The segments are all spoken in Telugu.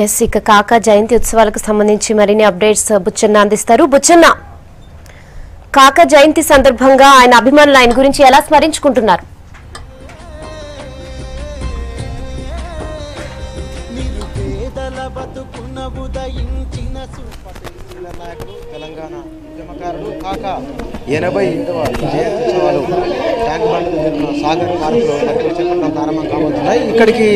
ఎస్ ఇక కాకా జయంతి ఉత్సవాలకు సంబంధించి మరిన్ని అప్డేట్స్ బుచ్చన్న అందిస్తారు. బుచ్చన్న, కాకా జయంతి సందర్భంగా ఆయన అభిమానులు ఆయన గురించి ఎలా స్మరించుకుంటున్నారు? తెలంగాణ ఉద్యమకారులు కాకా 87వ జయంతి ఉత్సవాలు ట్యాంక్ బండ్ సాగర్ పార్కులో చెప్పడం ప్రారంభం కాబోతున్నాయి. ఇక్కడికి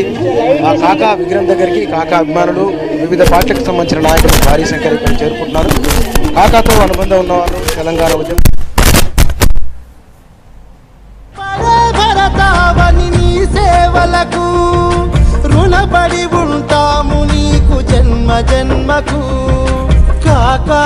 ఆ కాకా విగ్రహం దగ్గరికి కాకా అభిమానులు వివిధ పార్టీలకు సంబంధించిన నాయకులు భారీ సంఖ్యలో ఇక్కడ చేరుకుంటున్నారు. కాకాతో అనుబంధం ఉన్నవారు తెలంగాణ ఉద్యమం రుణపడి ఉంటాము నీకు జన్మ జన్మకు కాకా.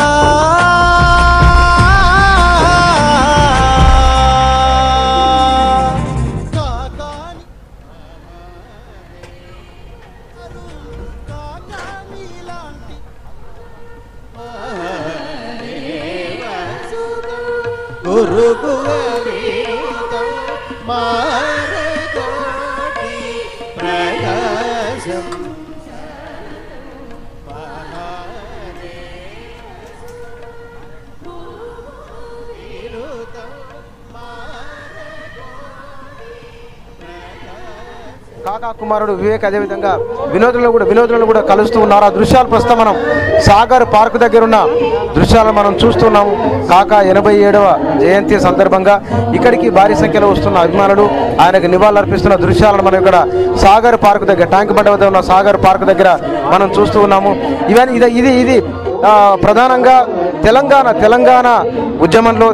కాకా కుమారుడు వివేక్ అదేవిధంగా వినోదులను కూడా కలుస్తూ ఉన్నారు. ఆ దృశ్యాలు ప్రస్తుతం మనం సాగర్ పార్క్ దగ్గర ఉన్న దృశ్యాలను మనం చూస్తున్నాము. కాకా 87వ జయంతి సందర్భంగా ఇక్కడికి భారీ సంఖ్యలో వస్తున్న అభిమానులు ఆయనకు నివాళులర్పిస్తున్న దృశ్యాలను మనం ఇక్కడ సాగర్ పార్క్ దగ్గర ట్యాంక్ బండ్ వద్ద ఉన్న సాగర్ పార్క్ దగ్గర మనం చూస్తూ ఉన్నాము. ఇది ప్రధానంగా తెలంగాణ ఉద్యమంలో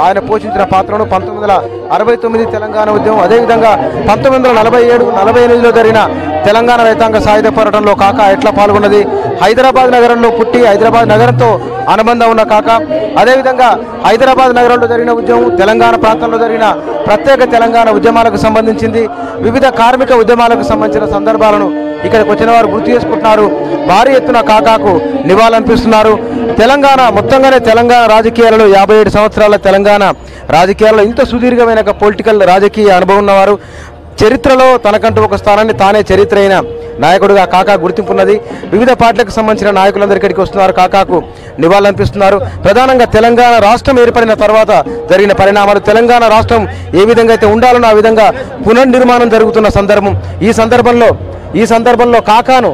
ఆయన పోషించిన పాత్రను 1969 తెలంగాణ ఉద్యమం, అదేవిధంగా 1947-48లో జరిగిన తెలంగాణ రైతాంగ సాయుధ పోరాటంలో కాకా ఎట్లా పాల్గొన్నది, హైదరాబాద్ నగరంలో పుట్టి హైదరాబాద్ నగరంతో అనుబంధం ఉన్న కాకా, అదేవిధంగా హైదరాబాద్ నగరంలో జరిగిన ఉద్యమం, తెలంగాణ ప్రాంతంలో జరిగిన ప్రత్యేక తెలంగాణ ఉద్యమాలకు సంబంధించింది, వివిధ కార్మిక ఉద్యమాలకు సంబంధించిన సందర్భాలను ఇక్కడికి వచ్చిన వారు గుర్తు చేసుకుంటున్నారు. భారీ ఎత్తున కాకాకు నివాళులర్పిస్తున్నారు. మొత్తంగానే తెలంగాణ రాజకీయాలలో 57 సంవత్సరాల తెలంగాణ రాజకీయాల్లో ఇంత సుదీర్ఘమైన పొలిటికల్ రాజకీయ అనుభవం ఉన్నవారు, చరిత్రలో తనకంటూ ఒక స్థానాన్ని తానే చరిత్ర అయిన నాయకుడిగా కాకా గుర్తింపున్నది. వివిధ పార్టీలకు సంబంధించిన నాయకులందరూ ఇక్కడికి వస్తున్నారు, కాకాకు నివాళులర్పిస్తున్నారు. ప్రధానంగా తెలంగాణ రాష్ట్రం ఏర్పడిన తర్వాత జరిగిన పరిణామాలు, తెలంగాణ రాష్ట్రం ఏ విధంగా అయితే ఉండాలనో ఆ విధంగా పునర్నిర్మాణం జరుగుతున్న సందర్భం. ఈ సందర్భంలో కాకాను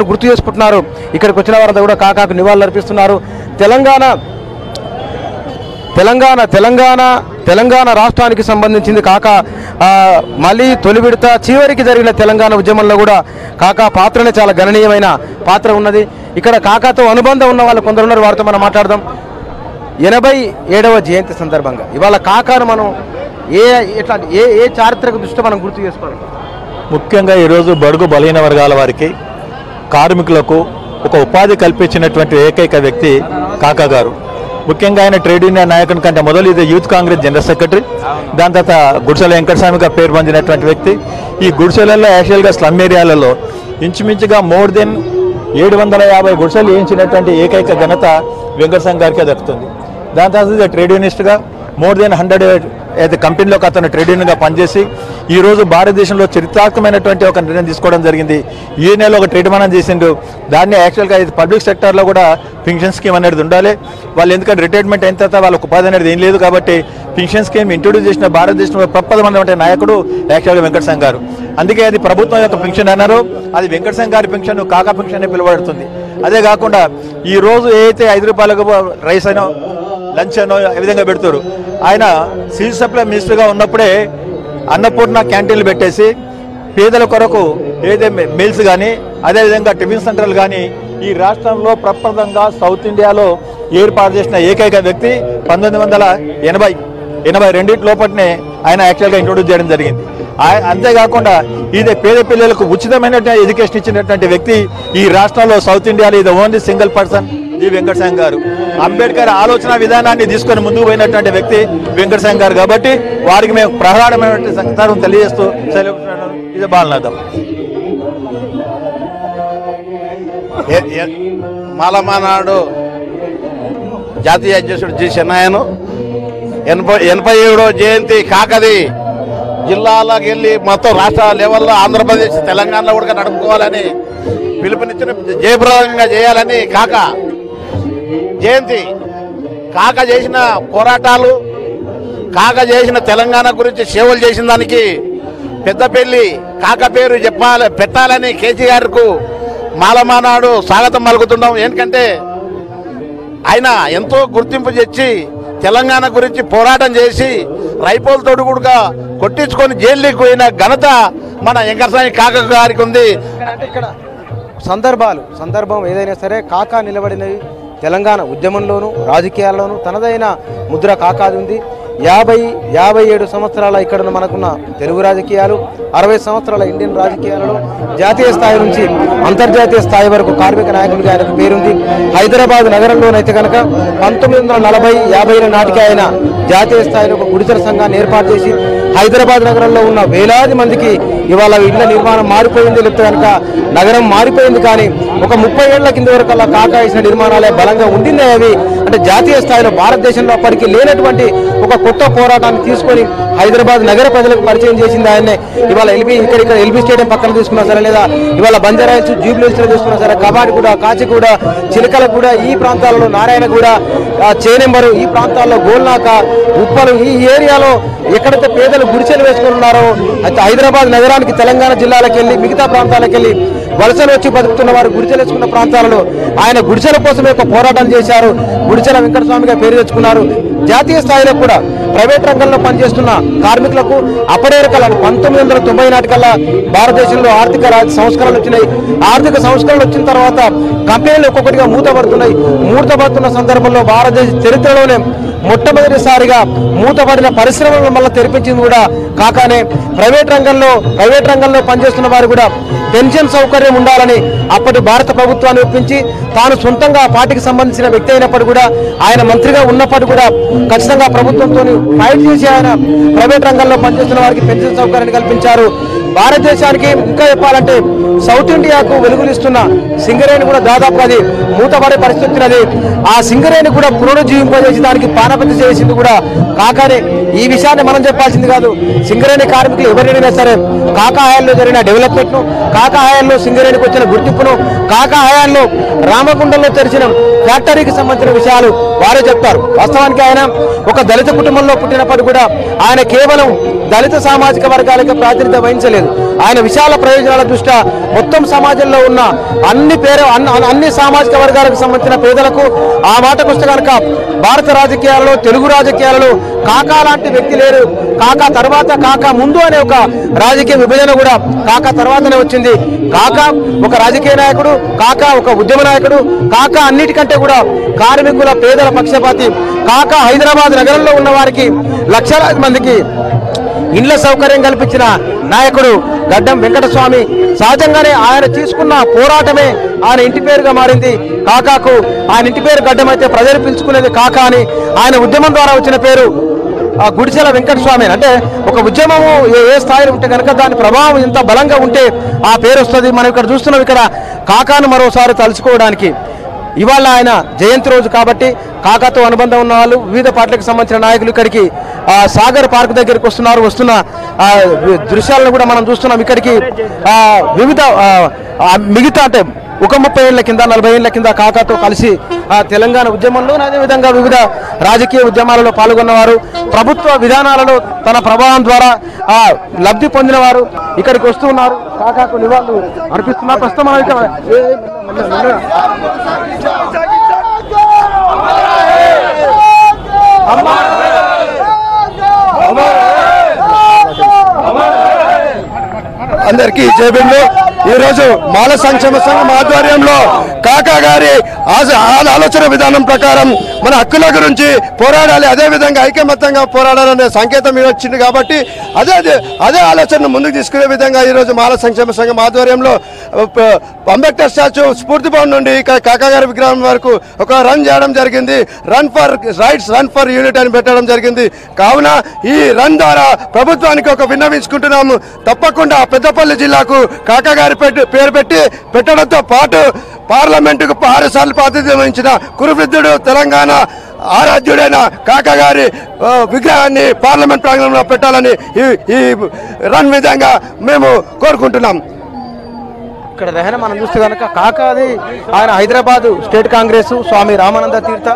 గుర్తు చేసుకుంటున్నారు. ఇక్కడికి వచ్చిన వారంతా కూడా కాకాకు నివాళులర్పిస్తున్నారు. తెలంగాణ రాష్ట్రానికి సంబంధించింది కాకా. మళ్ళీ తొలి విడత చివరికి జరిగిన తెలంగాణ ఉద్యమంలో కూడా కాకా పాత్రనే చాలా గణనీయమైన పాత్ర ఉన్నది. ఇక్కడ కాకాతో అనుబంధం ఉన్న వాళ్ళు కొందరున్నారు, వారితో మనం మాట్లాడదాం. 87వ జయంతి సందర్భంగా ఇవాళ కాకాను మనం ఏ చారిత్రక దృష్టి మనం గుర్తు చేసుకోవాలి? ముఖ్యంగా ఈరోజు బడుగు బలహీన వర్గాల వారికి, కార్మికులకు ఒక ఉపాధి కల్పించినటువంటి ఏకైక వ్యక్తి కాకా గారు. ముఖ్యంగా ఆయన ట్రేడ్ యూనియన్ నాయకుని కంటే మొదలు ఇది యూత్ కాంగ్రెస్ జనరల్ సెక్రటరీ, దాని తర్వాత గుడిసెల వెంకటస్వామిగా పేరు పొందినటువంటి వ్యక్తి. ఈ గుడిసెలలో యాక్చువల్గా స్లమ్ ఏరియాలలో ఇంచుమించుగా మోర్ దెన్ 750 గుడిసెలు వేయించినటువంటి ఏకైక ఘనత వెంకటస్వామి గారికే దక్కుతుంది. దాని తర్వాత ట్రేడ్ యూనిస్ట్గా మోర్ దెన్ 100 అయితే కంపెనీలోకి అతను ట్రేడ్ యూనియన్గా పనిచేసి ఈరోజు భారతదేశంలో చరిత్రాత్మకమైనటువంటి ఒక నిర్ణయం తీసుకోవడం జరిగింది. ఈ నెలలో ఒక ట్రీట్మెంట్ చేసిండు. దాన్ని యాక్చువల్గా ఇది పబ్లిక్ సెక్టర్లో కూడా పెన్షన్ స్కీమ్ అనేది ఉండాలి. వాళ్ళు ఎందుకంటే రిటైర్మెంట్ అయిన తర్వాత వాళ్ళకు ఉపాధి అనేది ఏం లేదు కాబట్టి పెన్షన్ స్కీమ్ ఇంట్రొడ్యూస్ చేసిన భారతదేశంలో ప్రప్రథమైనటువంటి నాయకుడు యాక్చువల్గా వెంకటస్వామి గారు. అందుకే అది ప్రభుత్వం యొక్క పెన్షన్ అన్నారు, అది వెంకటస్వామి గారి పెన్షన్, కాకా పెన్షన్ అని పిలువబడుతుంది. అదే కాకుండా ఈరోజు ఏదైతే 5 రూపాయలకు రైస్ అయినా లంచ్ అనో ఏ విధంగా పెడతారు. ఆయన సివిల్ సప్లై మినిస్టర్గా ఉన్నప్పుడే అన్నపూర్ణ క్యాంటీన్లు పెట్టేసి పేదల కొరకు ఏదైతే మీల్స్ కానీ అదేవిధంగా టిఫిన్ సెంటర్లు కానీ ఈ రాష్ట్రంలో ప్రప్రథంగా సౌత్ ఇండియాలో ఏర్పాటు చేసిన ఏకైక వ్యక్తి 1982 లోపటినే ఆయన యాక్చువల్గా ఇంట్రొడ్యూస్ చేయడం జరిగింది. అంతేకాకుండా ఇది పేద పిల్లలకు ఉచితమైనటువంటి ఎడ్యుకేషన్ ఇచ్చినటువంటి వ్యక్తి ఈ రాష్ట్రంలో సౌత్ ఇండియాలో ఇది only single person G Venkataswamy గారు. అంబేద్కర్ ఆలోచన విధానాన్ని తీసుకొని ముందుకు పోయినటువంటి వ్యక్తి వెంకటస్వామి గారు. కాబట్టి వారికి మేము ప్రగాఢమైనటువంటి సంగీతం తెలియజేస్తూ ఇది బాలనాథం. మాలమానాడు జాతీయ అధ్యక్షుడు జి చెన్నాయను 87వ జయంతి కాకది జిల్లాలకు వెళ్ళి మొత్తం రాష్ట్ర లెవెల్లో ఆంధ్రప్రదేశ్ తెలంగాణలో కూడా నడుపుకోవాలని పిలుపునిచ్చిన జయప్రదంగా చేయాలని కాకా జయంతి. కాకా చేసిన పోరాటాలు, కాకా చేసిన తెలంగాణ గురించి సేవలు చేసిన దానికి పెద్దపల్లి కాకా పేరు పెట్టాలని కేసీఆర్కు మాలమానాడు స్వాగతం పలుకుతున్నాం. ఎందుకంటే ఆయన ఎంతో గుర్తింపు తెచ్చి తెలంగాణ గురించి పోరాటం చేసి రైపోలతో కూడా కొట్టించుకొని జైలుకి పోయిన ఘనత మన వెంకటస్వామి కాకా గారికి ఉంది. ఇక్కడ సందర్భం ఏదైనా సరే కాకా నిలబడినవి తెలంగాణ ఉద్యమంలోనూ రాజకీయాల్లోనూ తనదైన ముద్ర కాకాది ఉంది. 57 సంవత్సరాల ఇక్కడ మనకున్న తెలుగు రాజకీయాలు, 60 సంవత్సరాల ఇండియన్ రాజకీయాలలో జాతీయ స్థాయి నుంచి అంతర్జాతీయ స్థాయి వరకు కార్మిక నాయకుడిగా ఆయనకు పేరుంది. హైదరాబాద్ నగరంలోనైతే కనుక 1940-50 నాటికి ఆయన జాతీయ స్థాయిలో ఒక గుడిసెల సంఘాన్ని ఏర్పాటు చేసి హైదరాబాద్ నగరంలో ఉన్న వేలాది మందికి ఇవాళ ఇళ్ల నిర్మాణం మారిపోయింది. లేకపోతే కనుక నగరం మారిపోయింది. కానీ ఒక 30 ఏళ్ల కింద వరకు అలా కాకా వేసిన నిర్మాణాలే బలంగా ఉండిందే. అవి అంటే జాతీయ స్థాయిలో భారతదేశంలో అప్పటికి లేనటువంటి ఒక కొత్త పోరాటాన్ని తీసుకొని హైదరాబాద్ నగర ప్రజలకు పరిచయం చేసింది ఆయనే. ఇవాళ ఇక్కడ ఎల్బీ స్టేడియం పక్కన తీసుకున్నా సరే, లేదా ఇవాళ బంజారాయిల్స్ జూబ్లీహిల్స్ తీసుకున్నా సరే, కబాడిగూడ, కాచిగూడ, చిలకలగూడ, ఈ ప్రాంతాలలో నారాయణగూడ, చేనెంబరు, ఈ ప్రాంతాల్లో గోల్నాక, ఉప్పలు, ఈ ఏరియాలో ఎక్కడైతే పేదలు గుడిసెలు వేసుకుని ఉన్నారో అయితే హైదరాబాద్ నగరానికి తెలంగాణ జిల్లాలకు వెళ్ళి మిగతా ప్రాంతాలకు వెళ్ళి వలసలు వచ్చి బతుకుతున్న వారు గుడిసెలు వేసుకున్న ప్రాంతాలలో ఆయన గుడిసెల కోసమే ఒక పోరాటం చేశారు. గుడిసెల వెంకటస్వామిగా పేరు తెచ్చుకున్నారు. జాతీయ స్థాయిలో కూడా ప్రైవేట్ రంగంలో పనిచేస్తున్న కార్మికులకు అప్పటి వరకు 1990 నాటికల్లా భారతదేశంలో ఆర్థిక సంస్కరణలు వచ్చినాయి. ఆర్థిక సంస్కరణలు వచ్చిన తర్వాత కంపెనీలు ఒక్కొక్కటిగా మూతపడుతున్న సందర్భంలో భారతదేశ చరిత్రలోనే మొట్టమొదటిసారిగా మూతపడిన పరిశ్రమలను మళ్ళీ తెరిపించింది కూడా కాకానే. ప్రైవేట్ రంగంలో పనిచేస్తున్న వారు కూడా పెన్షన్ సౌకర్యం ఉండాలని అప్పటి భారత ప్రభుత్వాన్ని ఒప్పించి తాను సొంతంగా పార్టీకి సంబంధించిన వ్యక్తి అయినప్పుడు కూడా ఆయన మంత్రిగా ఉన్నప్పుడు కూడా ఖచ్చితంగా ప్రభుత్వంతో ఫైట్ చేసి ఆయన ప్రైవేట్ రంగంలో పనిచేస్తున్న వారికి పెన్షన్ సౌకర్యాన్ని కల్పించారు. భారతదేశానికి ఇంకా చెప్పాలంటే సౌత్ ఇండియాకు వెలుగులిస్తున్న సింగరేణి కూడా దాదాపు అది మూతపడే పరిస్థితి వచ్చినది. ఆ సింగరేణి కూడా పునరుజ్జీవింపజేసి దానికి పానపతి చేసింది కూడా కాకానే. ఈ విషయాన్ని మనం చెప్పాల్సింది కాదు. సింగరేణి కార్మికులు ఎవరైనా సరే కాకా హయాంలో జరిగిన డెవలప్మెంట్ను, కాకా హయాంలో సింగరేణికి వచ్చిన గుర్తింపును, కాకా హయాంలో రామగుండంలో తెరిచిన ఫ్యాక్టరీకి సంబంధించిన విషయాలు వారే చెప్తారు. వాస్తవానికి ఆయన ఒక దళిత కుటుంబంలో పుట్టినప్పుడు కూడా ఆయన కేవలం దళిత సామాజిక వర్గాలకు ప్రాతినిధ్యం వహించలేదు. ఆయన విశాల ప్రయోజనాల దృష్ట్యా మొత్తం సమాజంలో ఉన్న అన్ని సామాజిక వర్గాలకు సంబంధించిన పేదలకు ఆ మాటకు వస్తే కనుక భారత రాజకీయాలలో, తెలుగు రాజకీయాలలో కాకా లాంటి వ్యక్తి లేరు. కాకా తర్వాత, కాకా ముందు అనే ఒక రాజకీయ విభజన కూడా కాకా తర్వాతనే వచ్చింది. కాకా ఒక రాజకీయ నాయకుడు, కాకా ఒక ఉద్యమ నాయకుడు, కాకా అన్నిటికంటే కూడా కార్మికుల పేదల పక్షపాతి. కాకా హైదరాబాద్ నగరంలో ఉన్న వారికి లక్షలాది మందికి ఇండ్ల సౌకర్యం కల్పించిన నాయకుడు గడ్డం వెంకటస్వామి. సహజంగానే ఆయన తీసుకున్న పోరాటమే ఆయన ఇంటి పేరుగా మారింది కాకాకు. ఆయన ఇంటి పేరు గడ్డం అయితే ప్రజలు పిలుచుకునేది కాకా అని. ఆయన ఉద్యమం ద్వారా వచ్చిన పేరు గుడిసెల వెంకటస్వామి. అంటే ఒక ఉద్యమము ఏ స్థాయిలో ఉంటే కనుక దాని ప్రభావం ఎంత బలంగా ఉంటే ఆ పేరు వస్తుంది. మనం ఇక్కడ చూస్తున్నాం. ఇక్కడ కాకాను మరోసారి తలుచుకోవడానికి ఇవాళ ఆయన జయంతి రోజు కాబట్టి కాకాతో అనుబంధం ఉన్న వాళ్ళు, వివిధ పార్టీలకు సంబంధించిన నాయకులు ఇక్కడికి సాగర్ పార్క్ దగ్గరికి వస్తున్న దృశ్యాలను కూడా మనం చూస్తున్నాం. ఇక్కడికి వివిధ మిగతా అంటే ఒక 30 ఏళ్ల కింద 40 ఏళ్ల కింద కాకాతో కలిసి తెలంగాణ ఉద్యమంలో అదేవిధంగా వివిధ రాజకీయ ఉద్యమాలలో పాల్గొన్నవారు, ప్రభుత్వ విధానాలలో తన ప్రభావం ద్వారా లబ్ధి పొందిన వారు ఇక్కడికి వస్తూ ఉన్నారు. కాకాకు నివాళులు అర్పిస్తున్నారు. ప్రస్తుతం అందరికీ జయబిందు. ఈరోజు మాల సంక్షేమ సంఘం ఆధ్వర్యంలో కాకా గారి ఆలోచన విధానం ప్రకారం మన హక్కుల గురించి పోరాడాలి, అదేవిధంగా ఐకమత్యంగా పోరాడాలనే సంకేతం వచ్చింది. కాబట్టి అదే ఆలోచనను ముందుకు తీసుకునే విధంగా ఈరోజు మాల సంక్షేమ సంఘం ఆధ్వర్యంలో అంబేద్కర్ స్టాచ్యూ స్ఫూర్తి భవన్ నుండి కాకా గారి విగ్రహం వరకు ఒక రన్ చేయడం జరిగింది. Run for rights, run for unit అని పెట్టడం జరిగింది. కావున ఈ రన్ ద్వారా ప్రభుత్వానికి ఒక విన్నవించుకుంటున్నాము. తప్పకుండా పెద్దపల్లి జిల్లాకు కాకా గారి పేరు పెట్టడంతో పాటు పార్లమెంటుకు 6 సార్లు ప్రాతినిధ్యం వహించిన కురువృద్ధుడు, తెలంగాణ ఆరాధ్యుడైన కాకా గారి విగ్రహాన్ని పార్లమెంట్ ప్రాంగణంలో పెట్టాలని ఈ రన్ విధంగా మేము కోరుకుంటున్నాం. ఇక్కడ దహన మనం చూస్తే కనుక కాకాది ఆయన హైదరాబాదు స్టేట్ కాంగ్రెస్ స్వామి రామానంద తీర్థ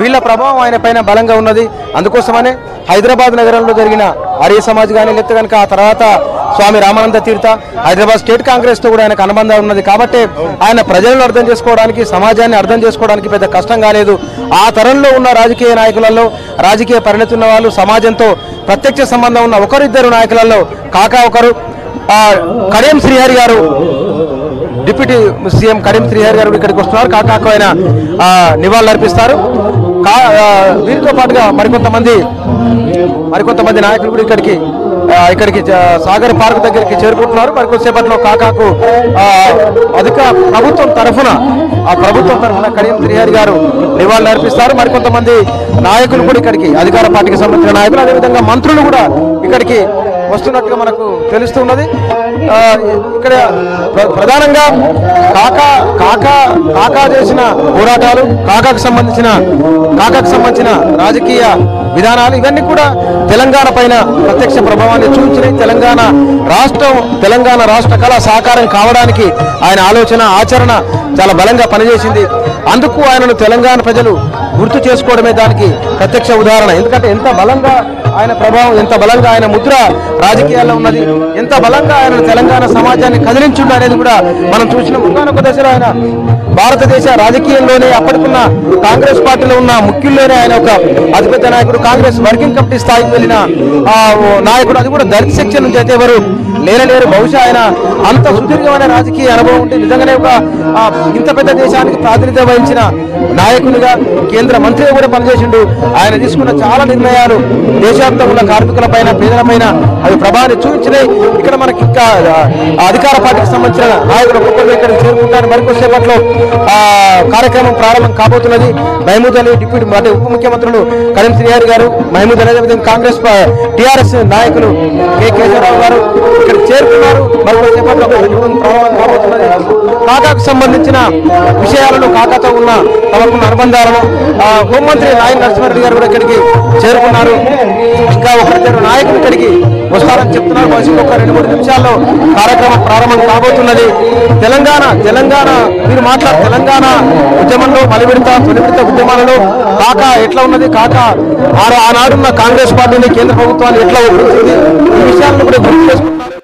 వీళ్ళ ప్రభావం ఆయన పైన బలంగా ఉన్నది. అందుకోసమనే హైదరాబాద్ నగరంలో జరిగిన ఆర్య సమాజ్ కానీ లేకపోతే కనుక ఆ తర్వాత స్వామి రామానంద తీర్థ హైదరాబాద్ స్టేట్ కాంగ్రెస్ తో కూడా ఆయనకు అనుబంధం ఉన్నది. కాబట్టి ఆయన ప్రజలను అర్థం చేసుకోవడానికి సమాజాన్ని అర్థం చేసుకోవడానికి పెద్ద కష్టం కాలేదు. ఆ తరంలో ఉన్న రాజకీయ నాయకులలో రాజకీయ పరిణతి ఉన్న వాళ్ళు సమాజంతో ప్రత్యక్ష సంబంధం ఉన్న ఒకరిద్దరు నాయకులలో కాకా ఒకరు. కడియం శ్రీహరి గారు డిప్యూటీ సీఎం కడియం శ్రీహరి గారు ఇక్కడికి వస్తున్నారు. కాకాకు ఆయన నివాళులు అర్పిస్తారు. వీరితో పాటుగా మరికొంతమంది నాయకులు కూడా ఇక్కడికి సాగర్ పార్క్ దగ్గరికి చేరుకుంటున్నారు. మరికొద్దిసేపట్లో కాకాకు ప్రభుత్వం తరఫున కడియం శ్రీహరి గారు నివాళులు అర్పిస్తారు. మరికొంతమంది నాయకులు కూడా ఇక్కడికి అధికార పార్టీకి సంబంధించిన నాయకులు అదేవిధంగా మంత్రులు కూడా ఇక్కడికి వస్తున్నట్టుగా మనకు తెలుస్తున్నది. ఇక్కడ ప్రధానంగా కాకా చేసిన పోరాటాలు కాకాకు సంబంధించిన రాజకీయ విధానాలు ఇవన్నీ కూడా తెలంగాణ పైన ప్రత్యక్ష ప్రభావాన్ని చూపించినాయి. తెలంగాణ రాష్ట్ర కళ సాకారం కావడానికి ఆయన ఆలోచన ఆచరణ చాలా బలంగా పనిచేసింది. అందుకు ఆయనను తెలంగాణ ప్రజలు గుర్తు చేసుకోవడమే దానికి ప్రత్యక్ష ఉదాహరణ. ఎందుకంటే ఎంత బలంగా ఆయన ప్రభావం, ఎంత బలంగా ఆయన ముద్ర రాజకీయాల్లో ఉన్నది, ఎంత బలంగా ఆయన తెలంగాణ సమాజాన్ని కదిలించుండు అనేది కూడా మనం చూసిన ఒకానొక దశలో ఆయన భారతదేశ రాజకీయంలోనే అప్పటికున్న కాంగ్రెస్ పార్టీలో ఉన్న ముఖ్యుల్లోనే ఆయన ఒక అతిపెద్ద నాయకుడు. కాంగ్రెస్ వర్కింగ్ కమిటీ స్థాయికి వెళ్ళిన నాయకుడు. అది కూడా దళిత సెక్షన్ నుంచి అయితే ఎవరు లేరు. బహుశా ఆయన అంత సుదీర్ఘమైన రాజకీయ అనుభవం ఉంటే నిజంగానే ఒక ఇంత పెద్ద దేశానికి ప్రాతినిధ్యం వహించిన నాయకునిగా కేంద్ర మంత్రిగా కూడా పనిచేసిండు. ఆయన తీసుకున్న చాలా నిర్ణయాలు దేశవ్యాప్తంగా ఉన్న కార్మికులపైన పేదలపైన అవి ప్రభావాన్ని చూపించినాయి. ఇక్కడ మనకి ఇంకా అధికార పార్టీకి సంబంధించిన నాయకులు ఒక్కొక్కరు ఇక్కడికి చేరుకుంటారు. మరికొద్దిసేపట్లో కార్యక్రమం ప్రారంభం కాబోతున్నది. మహమూద్ అలీ డిప్యూటీ ఉప ముఖ్యమంత్రులు కరీం శ్రీహరి గారు, మహమూద్ అలీ అదేవిధంగా కాంగ్రెస్ టీఆర్ఎస్ నాయకులు కేసీఆర్ గారు ఇక్కడ చేరుకున్నారు. మరికొద్దిసేపట్లో ప్రారంభం కాబోతున్నది. కాకాకు సంబంధించిన విషయాలను కాకాతో ఉన్న తమకున్న అనుబంధాలను హోంమంత్రి నాయన నరసింహారెడ్డి గారు కూడా ఇక్కడికి చేరుకున్నారు. ఇంకా ఒకరిద్దరు నాయకులు ఇక్కడికి వస్తారని చెప్తున్నారు. బహుశా ఒక 2-3 నిమిషాల్లో కార్యక్రమం ప్రారంభం కాబోతున్నది. తెలంగాణ మీరు మాట్లాడు తెలంగాణ ఉద్యమంలో తొలి విడత ఉద్యమాలలో కాకా ఎట్లా ఉన్నది, కాకా ఆనాడున్న కాంగ్రెస్ పార్టీని కేంద్ర ప్రభుత్వాన్ని ఎట్లా ఒప్పించింది, ఈ విషయాలను కూడా గుర్తు చేసుకుంటున్నారు.